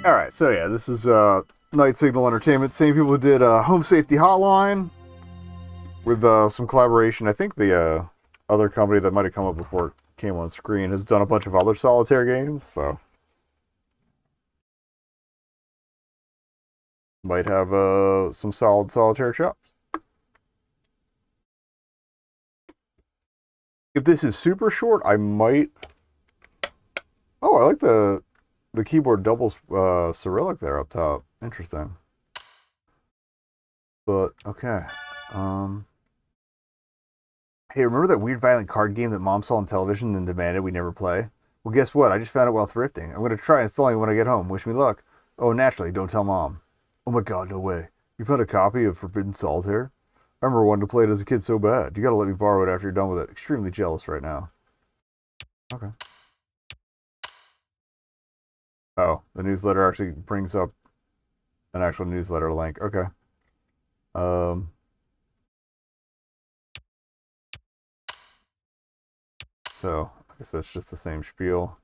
Alright, so yeah, this is Night Signal Entertainment. Same people who did Home Safety Hotline with some collaboration. I think the other company that might have come up before it came on screen has done a bunch of other solitaire games, so might have some solid solitaire chops. If this is super short, I might... Oh, I like the keyboard doubles Cyrillic there up top. Interesting. But, okay. Hey, remember that weird violent card game that Mom saw on television and demanded we never play? Well, guess what? I just found it while thrifting. I'm going to try installing it when I get home. Wish me luck. Oh, naturally, don't tell Mom. Oh my god, no way. You found a copy of Forbidden Solitaire? I remember wanting to play it as a kid so bad. You gotta let me borrow it after you're done with it. Extremely jealous right now. Okay. Oh, the newsletter actually brings up an actual newsletter link. Okay. So, I guess that's just the same spiel.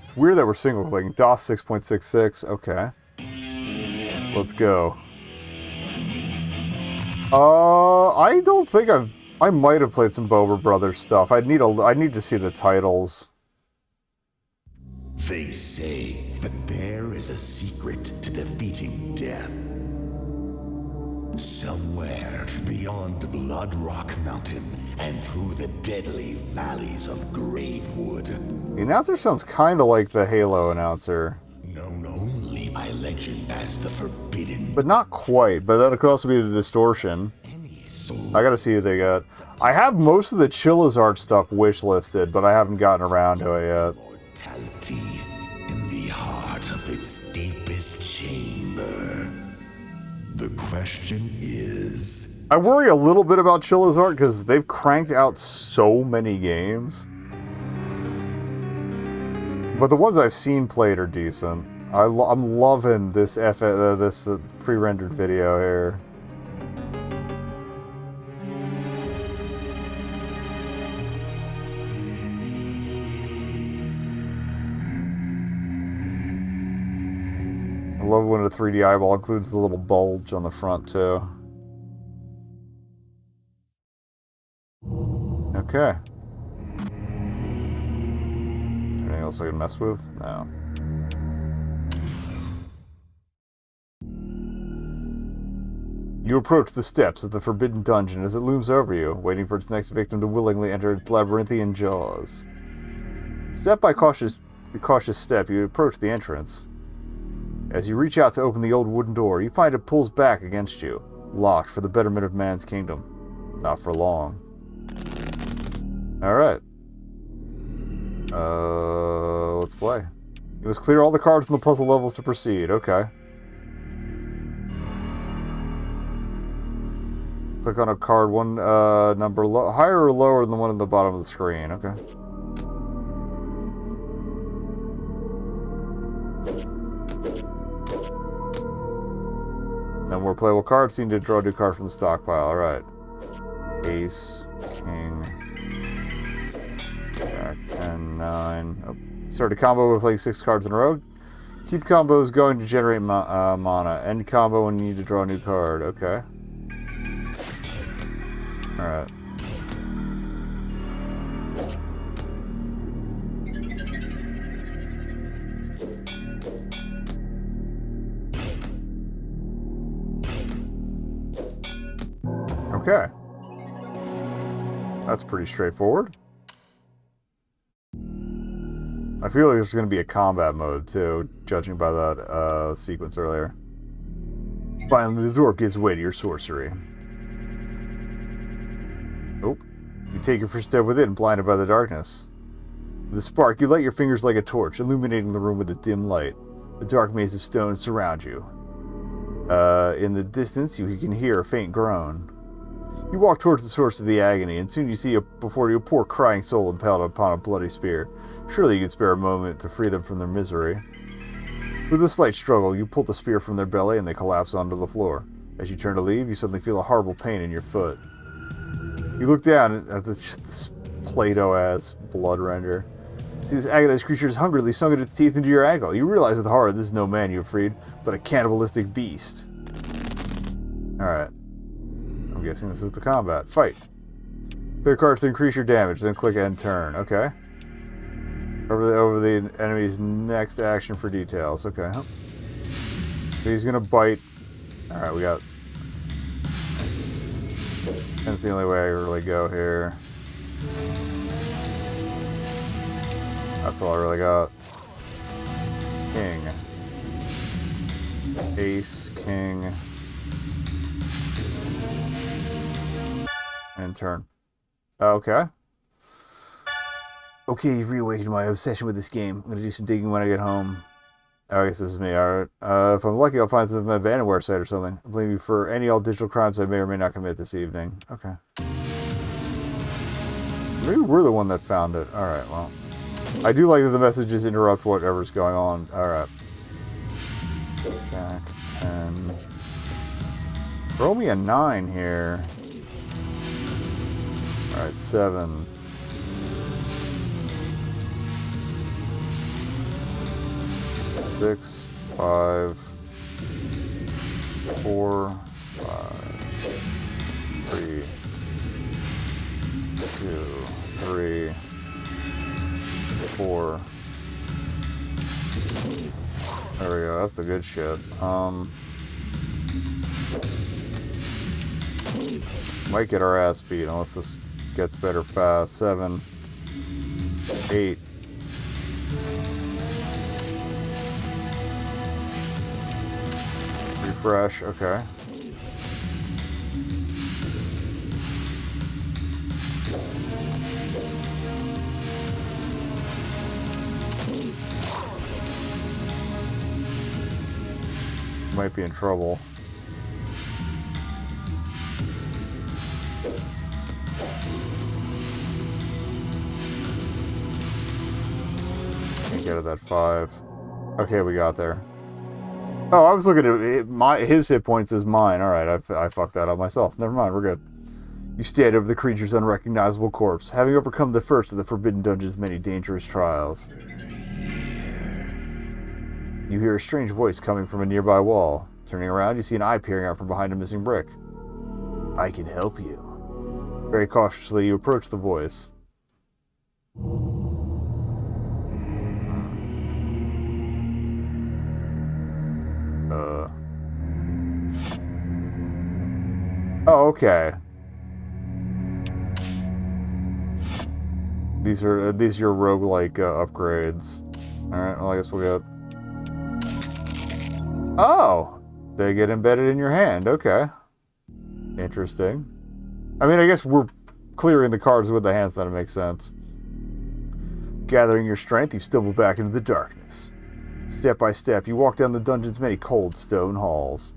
It's weird that we're single-clicking. DOS 6.66. Okay. Let's go. I don't think I might have played some Bober Brothers stuff. I need to see the titles. They say that there is a secret to defeating death. Somewhere beyond Blood Rock Mountain and through the deadly valleys of Gravewood. The announcer sounds kind of like the Halo announcer. Known only by legend as the Forbidden. But not quite, but that could also be the distortion. I gotta see what they got. I have most of the Chillizart stuff wishlisted, but I haven't gotten around to it yet. Mortality in the heart of its deepest chamber. The question is... I worry a little bit about Chillizart because they've cranked out so many games. But the ones I've seen played are decent. I'm loving this pre-rendered video here. I love when a 3D eyeball includes the little bulge on the front too. Okay. Anything else I can mess with? No. You approach the steps of the Forbidden Dungeon as it looms over you, waiting for its next victim to willingly enter its labyrinthian jaws. Step by cautious step, you approach the entrance. As you reach out to open the old wooden door, you find it pulls back against you, locked for the betterment of man's kingdom. Not for long. Alright. Let's play. You must clear all the cards in the puzzle levels to proceed. Okay. Click on a card one number higher or lower than the one at the bottom of the screen. Okay. No more playable cards. Need to draw a new card from the stockpile. Alright. Ace, King, Jack, 10, 9. Oh. Start a combo by playing 6 cards in a row. Keep combos going to generate mana. End combo when you need to draw a new card. Okay. Alright. Okay. That's pretty straightforward. I feel like there's going to be a combat mode too, judging by that sequence earlier. Finally, the door gives way to your sorcery. Oh, you take your first step within, blinded by the darkness. With a spark, you light your fingers like a torch, illuminating the room with a dim light. A dark maze of stones surround you. In the distance, you can hear a faint groan. You walk towards the source of the agony, and soon you see before you a poor crying soul impaled upon a bloody spear. Surely you could spare a moment to free them from their misery. With a slight struggle, you pull the spear from their belly, and they collapse onto the floor. As you turn to leave, you suddenly feel a horrible pain in your foot. You look down at this Play-Doh-ass blood render. See, this agonized creature has hungrily sunk its teeth into your ankle. You realize with horror this is no man you have freed, but a cannibalistic beast. Alright. I'm guessing this is the combat. Fight. Clear cards to increase your damage, then click end turn. Okay. Over the enemy's next action for details. Okay. So he's gonna bite. Alright, we got... That's the only way I really go here. That's all I really got. King. Ace, king. And turn. Okay. Okay, you've reawakened my obsession with this game. I'm gonna do some digging when I get home. Oh, I guess this is me, alright. If I'm lucky, I'll find some abandonware site or something. I blame you for any all digital crimes I may or may not commit this evening. Okay. Maybe we're the one that found it. Alright, well. I do like that the messages interrupt whatever's going on. Alright. Jack, 10. Roll me a 9 here. Alright, 7. 6, 5, 4, 5, 3, 2, 3, 4. There we go, that's the good shit. Might get our ass beat unless this gets better fast. 7, 8. Refresh, okay. Might be in trouble. Can't get it that 5. Okay, we got there. Oh, I was looking at it, his hit points as mine. Alright, I fucked that up myself. Never mind, we're good. You stand over the creature's unrecognizable corpse, having overcome the first of the Forbidden Dungeon's many dangerous trials. You hear a strange voice coming from a nearby wall. Turning around, you see an eye peering out from behind a missing brick. I can help you. Very cautiously, you approach the voice. Oh, okay. These are your roguelike upgrades. Alright, well I guess we'll get... Oh! They get embedded in your hand, okay. Interesting. I mean, I guess we're clearing the cards with the hands, then it makes sense. Gathering your strength, you stumble back into the darkness. Step by step, you walk down the dungeon's many cold stone halls.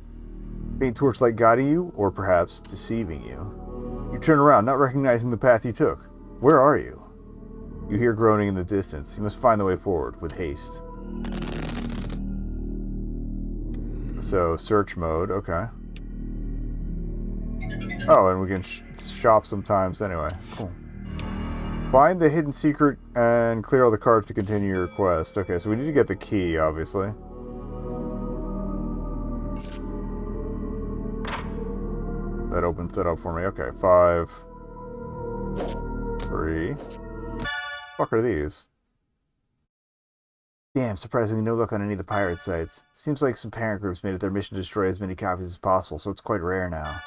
Faint torchlight guiding you, or perhaps deceiving you. You turn around, not recognizing the path you took. Where are you? You hear groaning in the distance. You must find the way forward, with haste. So, search mode, okay. Oh, and we can shop sometimes anyway. Cool. Find the hidden secret and clear all the cards to continue your quest. Okay, so we need to get the key, obviously. That opens that up for me. Okay, 5, 3. Fuck are these? Damn, surprisingly no luck on any of the pirate sites. Seems like some parent groups made it their mission to destroy as many copies as possible, so it's quite rare now.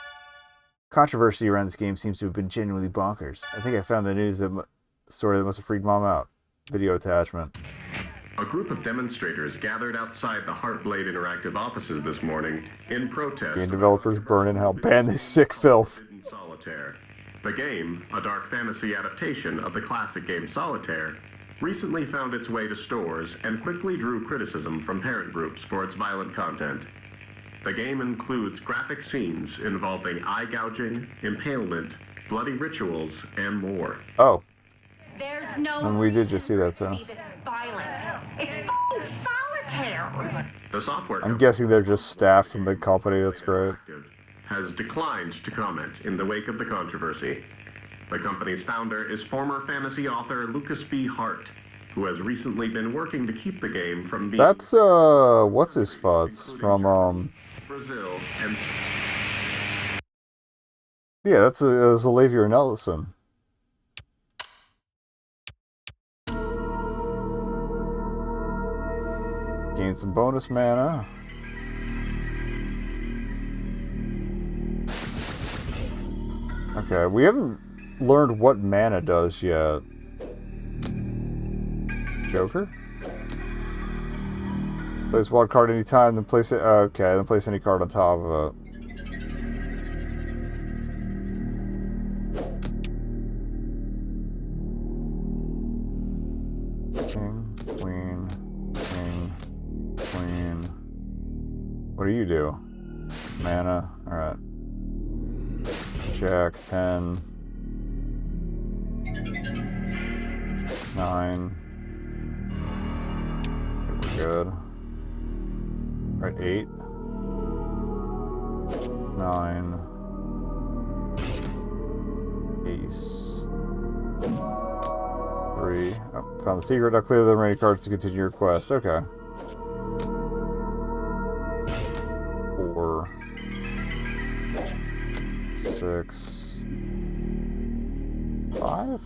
Controversy around this game seems to have been genuinely bonkers. I think I found the story that must have freaked Mom out. Video attachment. A group of demonstrators gathered outside the Heartblade Interactive offices this morning in protest. Game developers burn in hell. Ban this sick filth. Windows Solitaire. The game, a dark fantasy adaptation of the classic game Solitaire, recently found its way to stores and quickly drew criticism from parent groups for its violent content. The game includes graphic scenes involving eye gouging, impalement, bloody rituals, and more. Oh. There's no And we did just see that sounds. violent. It's fucking Solitaire. The software I'm guessing they're just staff from the company. That's great. Has declined to comment in the wake of the controversy. The company's founder is former fantasy author Lucas B. Hart, who has recently been working to keep the game from being... That's, what's his futs from, Brazil and... Yeah, that's Xavier Nelson. Gain some bonus mana. Okay, we haven't learned what mana does yet. Joker? Place one card anytime, then place it... Okay, then place any card on top of it. King, queen, king, queen. What do you do? Mana. Alright. Jack, 10. 9. We're good. Alright, 8. 9. Ace. 3. Oh, found the secret. Now clear the remaining cards to continue your quest. Okay. 4. 6. 5?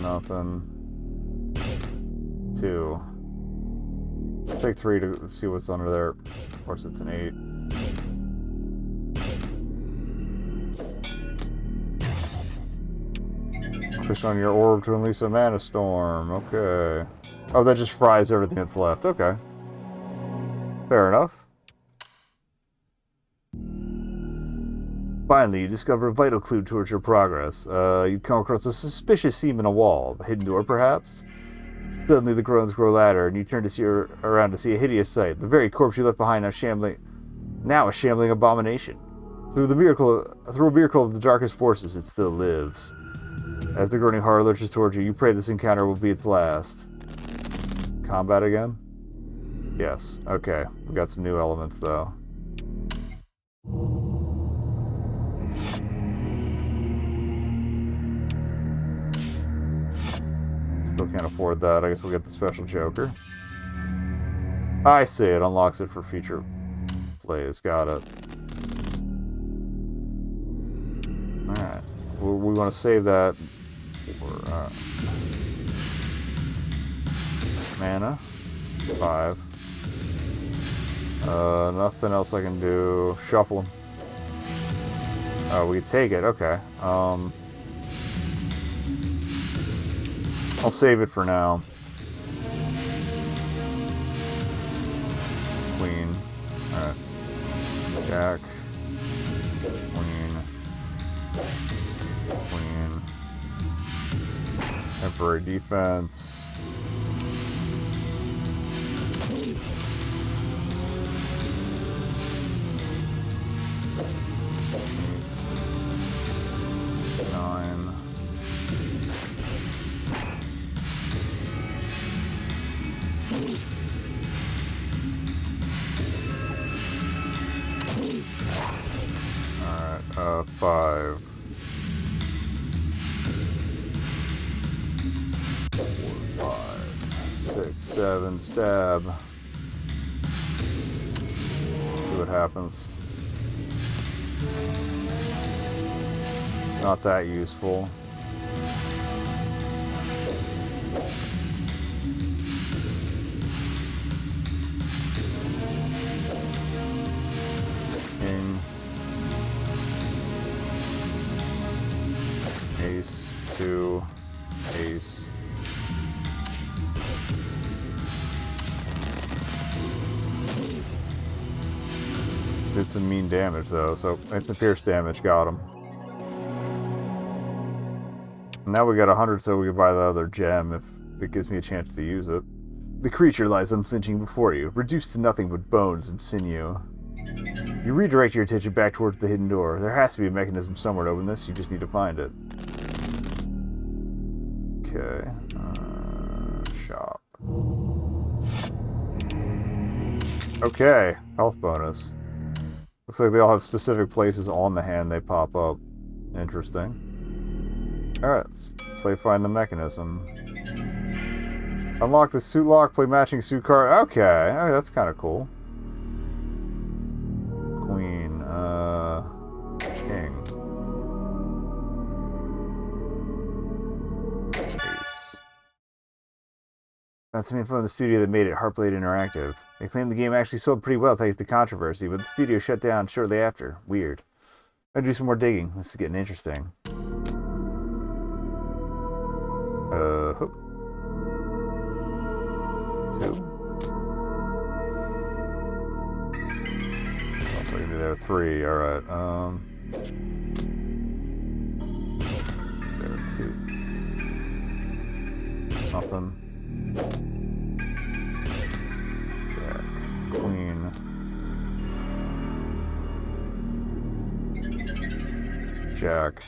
Nothing. 2. Take 3 to see what's under there. Of course, it's an 8. Push on your orb to unleash a mana storm. Okay. Oh, that just fries everything that's left. Okay. Fair enough. Finally, you discover a vital clue towards your progress. You come across a suspicious seam in a wall. A hidden door, perhaps? Suddenly, the groans grow louder, and you turn to see around to see a hideous sight. The very corpse you left behind now a shambling abomination. Through a miracle of the darkest forces, it still lives. As the groaning horror lurches towards you, you pray this encounter will be its last. Combat again? Yes. Okay. We got some new elements, though. Still can't afford that. I guess we'll get the special Joker. I see it. Unlocks it for future plays. Got it. Alright. We want to save that for mana. 5. Nothing else I can do. Shuffle them. Oh, we can take it. Okay. I'll save it for now. Queen. Alright. Jack. Queen. Queen. Temporary defense. Alright, 5. 4, 5, 6, 7, stab. Let's see what happens. Not that useful. King. Ace, 2, ace. Did some mean damage though, so instant pierce damage, got him. Now we got 100, so we can buy the other gem if it gives me a chance to use it. The creature lies unflinching before you, reduced to nothing but bones and sinew. You redirect your attention back towards the hidden door. There has to be a mechanism somewhere to open this, you just need to find it. Okay. Shop. Okay. Health bonus. Looks like they all have specific places on the hand they pop up. Interesting. Alright, let's play Find the Mechanism. Unlock the suit lock, play matching suit card. Okay, okay, that's kind of cool. Queen, King. Ace. Found some info in the studio that made it Heartblade Interactive. They claimed the game actually sold pretty well thanks to controversy, but the studio shut down shortly after. Weird. I'll do some more digging. This is getting interesting. Hoop. 2. Also gonna be there 3. Alright, there 2. Nothing. Jack. Queen. Jack.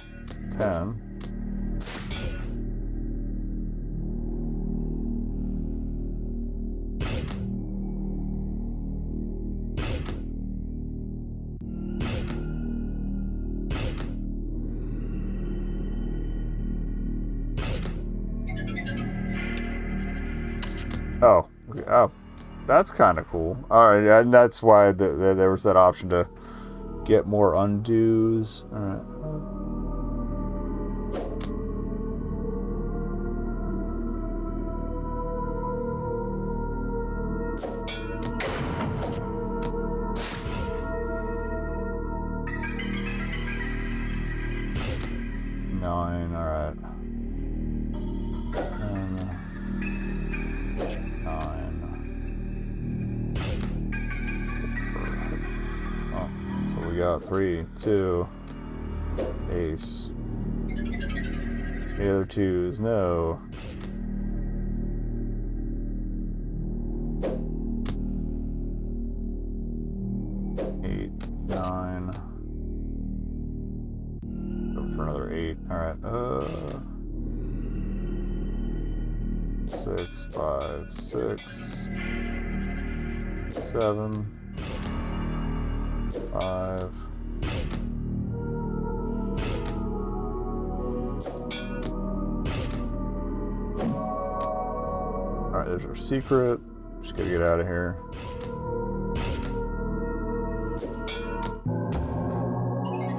10. Oh, okay. Oh, that's kind of cool. All right, and that's why there was that option to get more undos. All right. 9. All right. 10. 9. Oh, so we got 3, 2, ace. The other 2s, no. Eight, 9. Go for another 8. All right. 6, 5, 6, 7, 5. Alright, there's our secret. Just gotta get out of here.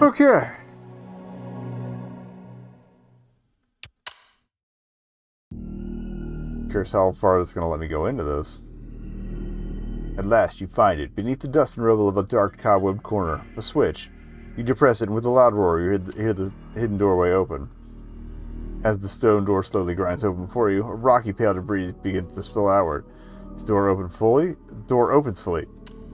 Okay. Curious how far it's going to let me go into this. At last, you find it. Beneath the dust and rubble of a dark cobwebbed corner. A switch. You depress it, and with a loud roar, you hear the hidden doorway open. As the stone door slowly grinds open before you, a rocky pale debris begins to spill outward. As the door opens fully.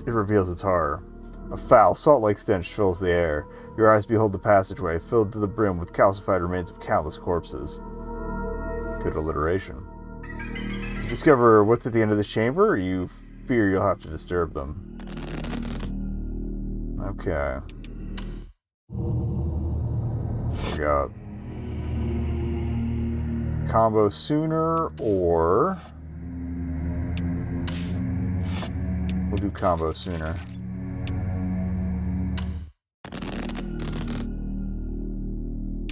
It reveals its horror. A foul, salt-like stench fills the air. Your eyes behold the passageway, filled to the brim with calcified remains of countless corpses. Good alliteration. To discover what's at the end of this chamber, you fear you'll have to disturb them. Okay. We got combo sooner, or we'll do combo sooner.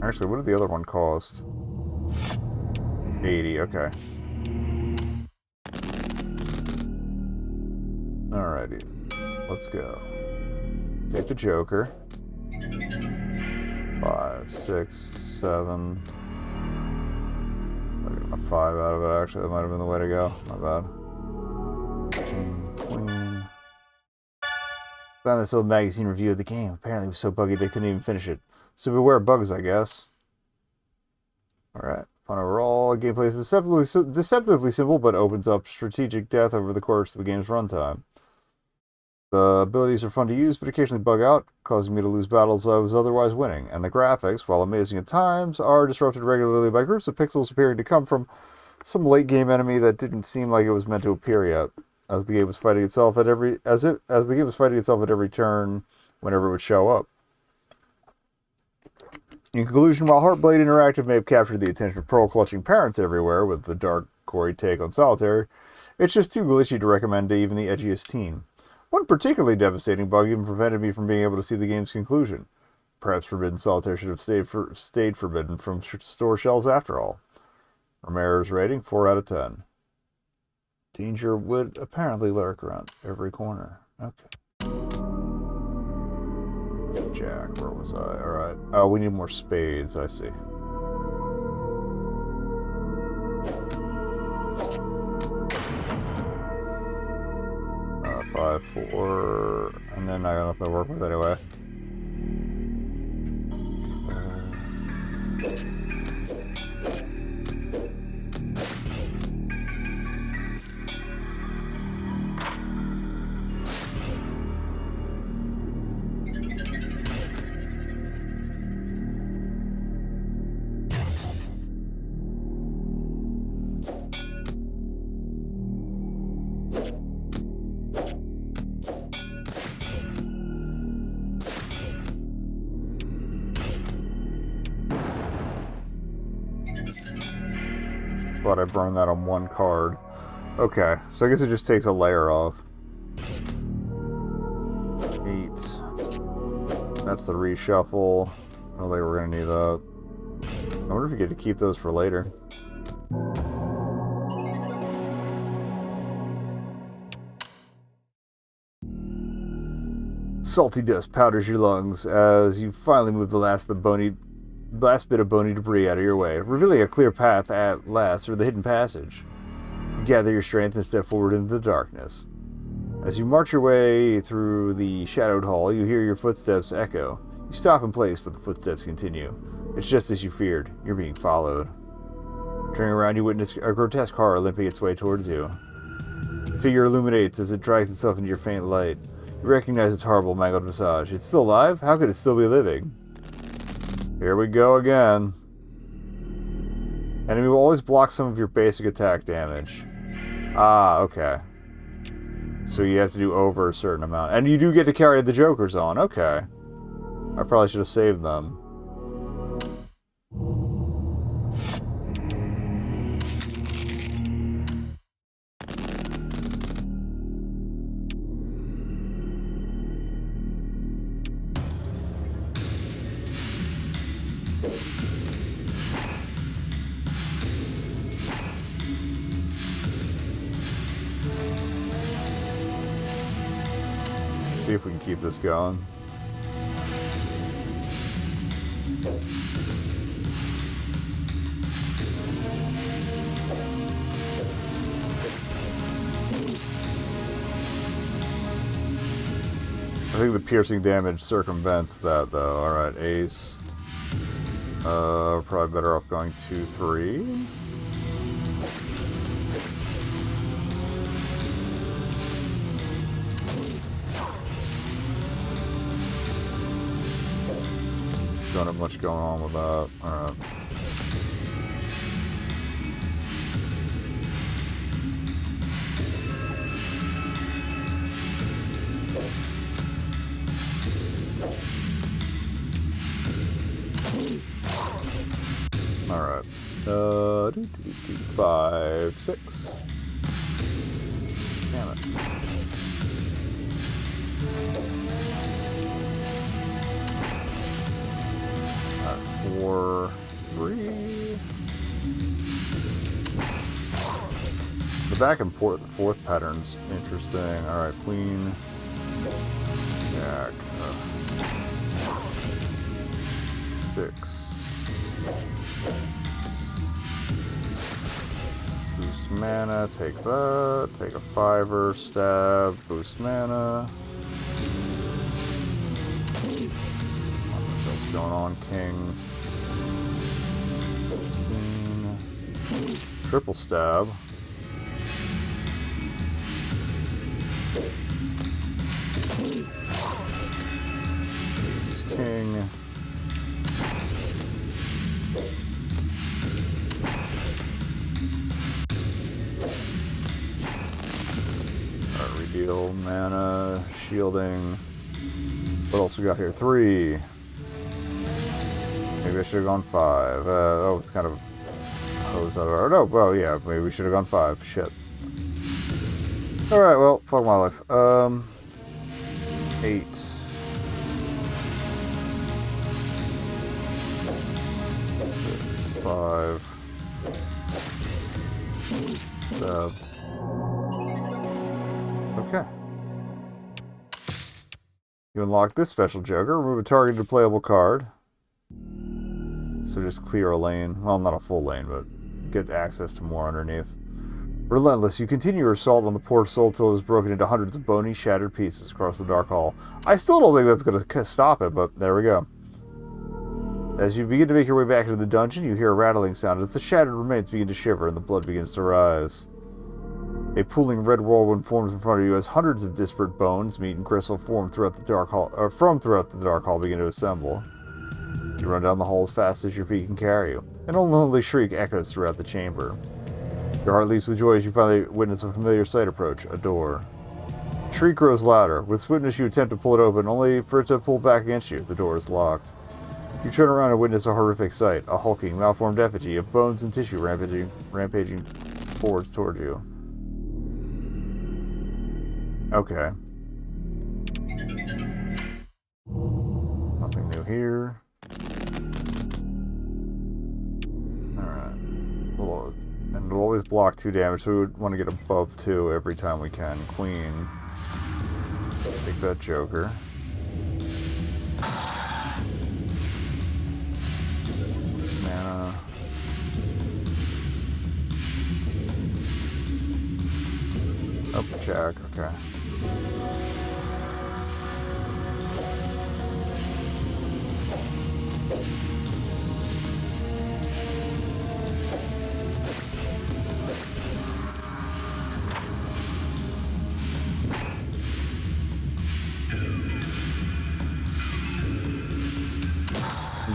Actually, what did the other one cost? 80, okay. Alrighty, let's go. Take the Joker. 5, 6, 7. I got a 5 out of it, actually. That might have been the way to go. Not bad. Queen. Found this old magazine review of the game. Apparently it was so buggy they couldn't even finish it. So beware of bugs, I guess. Alright. Fun overall. Gameplay is deceptively simple, but opens up strategic depth over the course of the game's runtime. The abilities are fun to use, but occasionally bug out, causing me to lose battles I was otherwise winning. And the graphics, while amazing at times, are disrupted regularly by groups of pixels appearing to come from some late game enemy that didn't seem like it was meant to appear yet. As the game was fighting itself at every turn, whenever it would show up. In conclusion, while Heartblade Interactive may have captured the attention of pearl-clutching parents everywhere with the dark, gory take on Solitaire, it's just too glitchy to recommend to even the edgiest teen. One particularly devastating bug even prevented me from being able to see the game's conclusion. Perhaps Forbidden Solitaire should have stayed forbidden from store shelves after all. Romero's rating, 4 out of 10. Danger would apparently lurk around every corner. Okay. Jack, where was I? Alright. Oh, we need more spades, I see. Five, 4, and then I got nothing to work with anyway. But I burned that on one card. Okay, so I guess it just takes a layer off. 8. That's the reshuffle. I don't think we're gonna need that. I wonder if we get to keep those for later. Salty dust powders your lungs as you finally move the last bit of bony debris out of your way, revealing a clear path at last through the hidden passage. You gather your strength and step forward into the darkness. As you march your way through the shadowed hall, you hear your footsteps echo. You stop in place, but the footsteps continue. It's just as you feared. You're being followed. Turning around, you witness a grotesque horror limping its way towards you. The figure illuminates as it drags itself into your faint light. You recognize its horrible, mangled visage. It's still alive? How could it still be living? Here we go again. Enemy will always block some of your basic attack damage. Ah, okay. So you have to do over a certain amount. And you do get to carry the jokers on. Okay. I probably should have saved them. See if we can keep this going. I think the piercing damage circumvents that though. Alright, ace. Probably better off going 2-3. Don't have much going on with that. Alright. Alright. 5, 6. Damn it. Alright, 4, 3. The back and forth pattern's interesting. Alright, queen, jack, 6. Boost mana, take that. Take a 5er, stab, boost mana. What else going on? King. Queen. Triple stab. Ace, king. Redeal, mana, shielding. What else we got here? 3. Maybe I should have gone 5. Oh, it's kind of hose out of our... No, well, yeah, maybe we should have gone 5. Shit. Alright, well, fuck my life. 8. 6, 5. Stab. Okay. You unlock this special Joker. Remove a targeted playable card. So just clear a lane. Well, not a full lane, but get access to more underneath. Relentless, you continue your assault on the poor soul till it is broken into hundreds of bony, shattered pieces across the dark hall. I still don't think that's going to stop it, but there we go. As you begin to make your way back into the dungeon, you hear a rattling sound as the shattered remains begin to shiver and the blood begins to rise. A pooling red whirlwind forms in front of you as hundreds of disparate bones, meat, and gristle from throughout the dark hall begin to assemble. You run down the hall as fast as your feet can carry you. An unlovely shriek echoes throughout the chamber. Your heart leaps with joy as you finally witness a familiar sight approach, a door. The shriek grows louder. With swiftness you attempt to pull it open, only for it to pull back against you. The door is locked. You turn around and witness a horrific sight, a hulking, malformed effigy of bones and tissue rampaging forwards toward you. Okay. Nothing new here. Alright. Well, and we'll always block 2 damage, so we would want to get above 2 every time we can. Queen. Take that Joker. Mana. Oh, Jack, okay.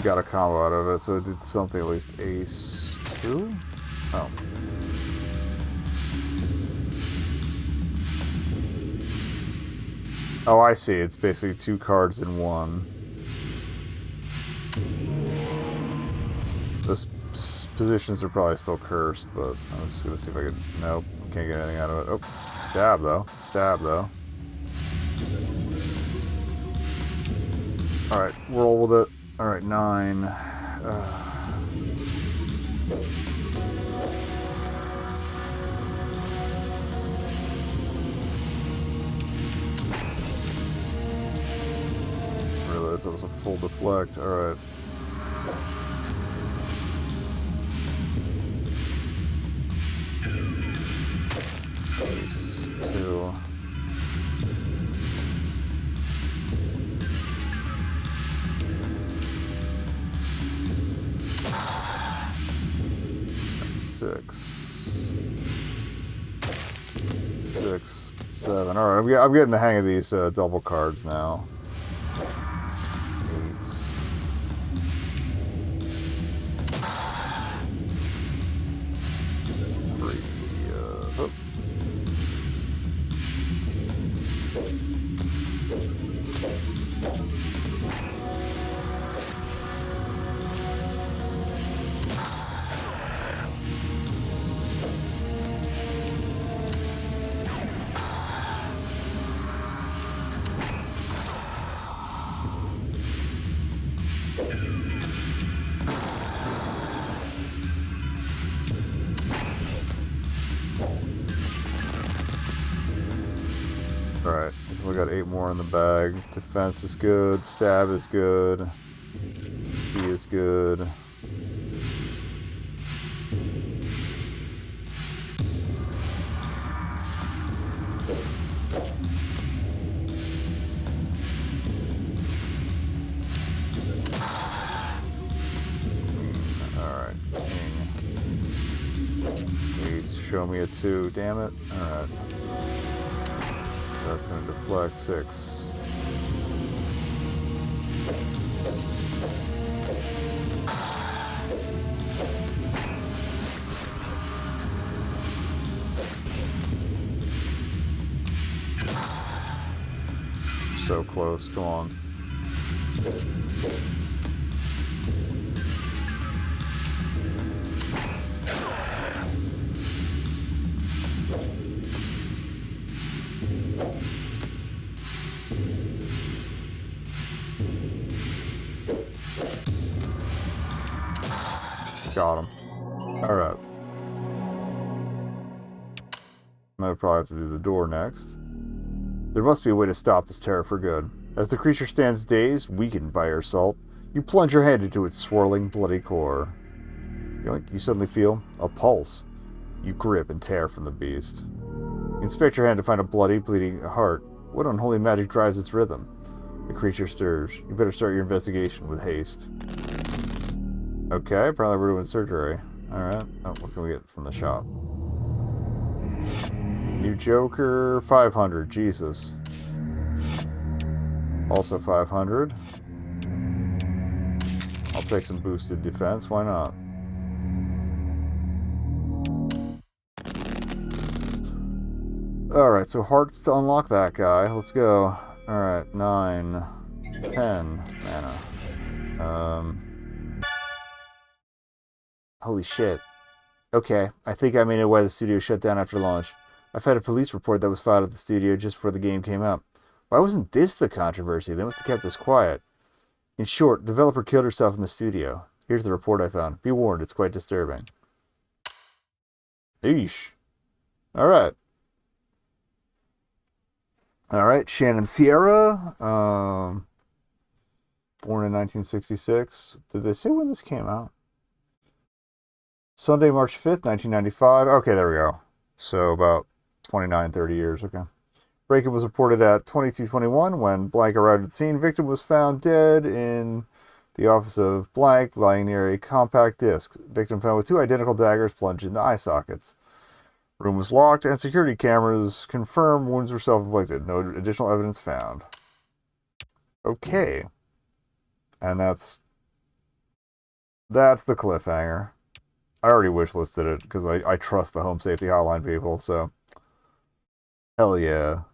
Got a combo out of it, so it did something at least ace 2? Oh. Oh, I see. It's basically 2 cards in 1. Those positions are probably still cursed, but I'm just gonna see if I can... Nope. Can't get anything out of it. Oh, stab though. Stab though. Alright, roll with it. Alright, 9. Realized that was a full deflect. Alright. Ace 2. Six, 7. Alright, I'm getting the hang of these double cards now. 8. 3. Oh. Alright, so we got 8 more in the bag. Defense is good, stab is good, E is good. Alright, king. Ace, show me a 2, damn it. Alright. That's going to deflect 6. So close, come on. Got him. Alright. I'll probably have to do the door next. There must be a way to stop this terror for good. As the creature stands dazed, weakened by your assault, you plunge your hand into its swirling, bloody core. You suddenly feel a pulse. You grip and tear from the beast. You inspect your hand to find a bloody, bleeding heart. What unholy magic drives its rhythm? The creature stirs. You better start your investigation with haste. Okay, apparently we're doing surgery. Alright. Oh, what can we get from the shop? New Joker, 500. Jesus. Also 500. I'll take some boosted defense. Why not? Alright, so hearts to unlock that guy. Let's go. Alright, 9, 10 mana. Holy shit. Okay, I think I may know why the studio shut down after launch. I've had a police report that was filed at the studio just before the game came out. Why wasn't this the controversy? They must have kept this quiet. In short, the developer killed herself in the studio. Here's the report I found. Be warned, it's quite disturbing. Eesh. Alright. Alright, Shannon Sierra. Born in 1966. Did they say when this came out? Sunday, March 5th, 1995. Okay, there we go. So about 29, 30 years. Okay. Break-in was reported at 22:21 when Blank arrived at the scene. Victim was found dead in the office of Blank, lying near a compact disc. Victim found with 2 identical daggers plunged in the eye sockets. Room was locked, and security cameras confirm wounds were self-inflicted. No additional evidence found. Okay. And that's the cliffhanger. I already wishlisted it because I trust the Home Safety Hotline people, so hell yeah.